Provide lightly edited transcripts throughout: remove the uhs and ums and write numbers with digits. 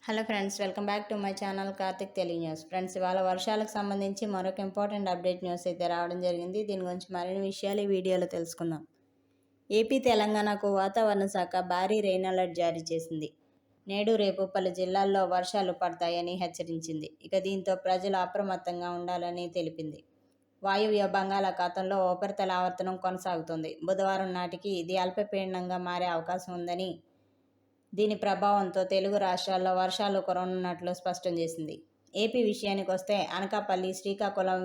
Hello friends, welcome back to my channel Karthik Telugu news. Friends, ఇవాళ వర్షాలకు సంబంధించి మరొక ఇంపార్టెంట్ అప్డేట్ న్యూస్ అయితే రావడం జరిగింది. దీని గురించి మరిన్ని విషయాలు ఈ వీడియోలో తెలుసుకుందాం. ఏపీ తెలంగాణకు వాతావరణ శాఖ భారీ రెయిన్ అలర్ట్ జారీ చేసింది. నేడు రేపు పలు జిల్లాల్లో వర్షాలు పడతాయని హెచ్చరించింది. దీంతో ప్రజలు అప్రమత్తంగా ఉండాలని తెలిపింది. వాయువ్య బంగాళాఖాతంలో ఉపరితల ఆవర్తనం కొనసాగుతుంది. బుధవారం నాటికి ఇది అల్పపీడనంగా మారే అవకాశం ఉందని, దీని ప్రభావంతో తెలుగు రాష్ట్రాల్లో వర్షాలు కురవనున్నట్లు స్పష్టం చేసింది. ఏపీ విషయానికి వస్తే అనకాపల్లి, శ్రీకాకుళం,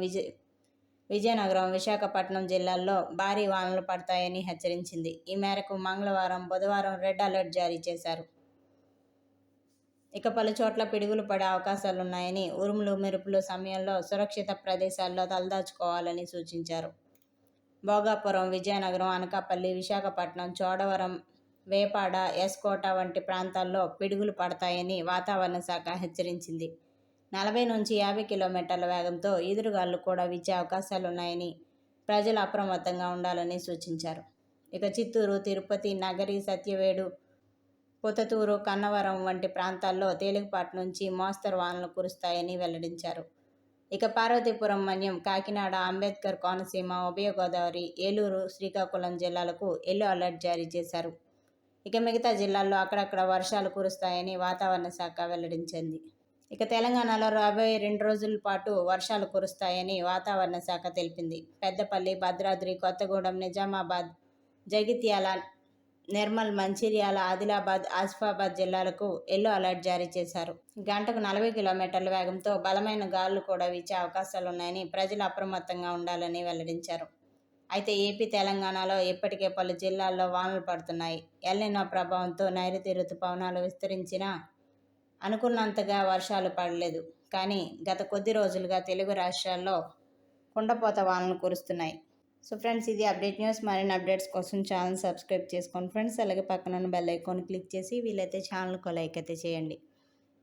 విజయనగరం, విశాఖపట్నం జిల్లాల్లో భారీ వానలు పడతాయని హెచ్చరించింది. ఈ మేరకు మంగళవారం, బుధవారం రెడ్ అలర్ట్ జారీ చేశారు. పలు చోట్ల పిడుగులు పడే అవకాశాలున్నాయని, ఉరుములు మెరుపుల సమయంలో సురక్షిత ప్రదేశాల్లో తలదాచుకోవాలని సూచించారు. భోగాపురం, విజయనగరం, అనకాపల్లి, విశాఖపట్నం, చోడవరం, వేపాడ, ఎస్కోట వంటి ప్రాంతాల్లో పిడుగులు పడతాయని వాతావరణ శాఖ హెచ్చరించింది. 40 నుంచి 50 కిలోమీటర్ల వేగంతో ఈదురుగాలు కూడా వీచే అవకాశాలున్నాయని, ప్రజలు అప్రమత్తంగా ఉండాలని సూచించారు. చిత్తూరు, తిరుపతి, నగరి, సత్యవేడు, పుతతూరు, కన్నవరం వంటి ప్రాంతాల్లో తేలికపాటి నుంచి మోస్తరు వానలు కురుస్తాయని వెల్లడించారు. పార్వతీపురం, మన్యం, కాకినాడ, అంబేద్కర్ కోనసీమ, ఉభయ గోదావరి, ఏలూరు, శ్రీకాకుళం జిల్లాలకు ఎల్లో అలర్ట్ జారీ చేశారు. మిగతా జిల్లాల్లో అక్కడక్కడ వర్షాలు కురుస్తాయని వాతావరణ శాఖ వెల్లడించింది. తెలంగాణలో రాబోయే 2 రోజుల పాటు వర్షాలు కురుస్తాయని వాతావరణ శాఖ తెలిపింది. పెద్దపల్లి, భద్రాద్రి, కొత్తగూడెం, నిజామాబాద్, జగిత్యాల, నిర్మల్, మంచిర్యాల, ఆదిలాబాద్, ఆసిఫాబాద్ జిల్లాలకు ఎల్లో అలర్ట్ జారీ చేశారు. గంటకు 40 కిలోమీటర్ల వేగంతో బలమైన గాలులు కూడా వీచే అవకాశాలున్నాయని, ప్రజలు అప్రమత్తంగా ఉండాలని వెల్లడించారు. ఏపీ, తెలంగాణలో ఇప్పటికే పలు జిల్లాల్లో వానలు పడుతున్నాయి. ఎల్నినో ప్రభావంతో నైరుతి రుతుపవనాలు విస్తరించినా అనుకున్నంతగా వర్షాలు పడలేదు. కానీ గత కొద్ది రోజులుగా తెలుగు రాష్ట్రాల్లో కుండపోత వానలు కురుస్తున్నాయి. ఫ్రెండ్స్, ఇది అప్డేట్ న్యూస్. మరిన్ని అప్డేట్స్ కోసం ఛానల్ సబ్స్క్రైబ్ చేసుకోండి ఫ్రెండ్స్. అలాగే పక్కన బెల్ ఐకాన్ క్లిక్ చేసి వీలైతే ఛానల్కు లైక్ అయితే చేయండి.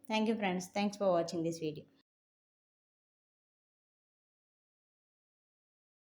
Thank you friends. Thanks for watching this video.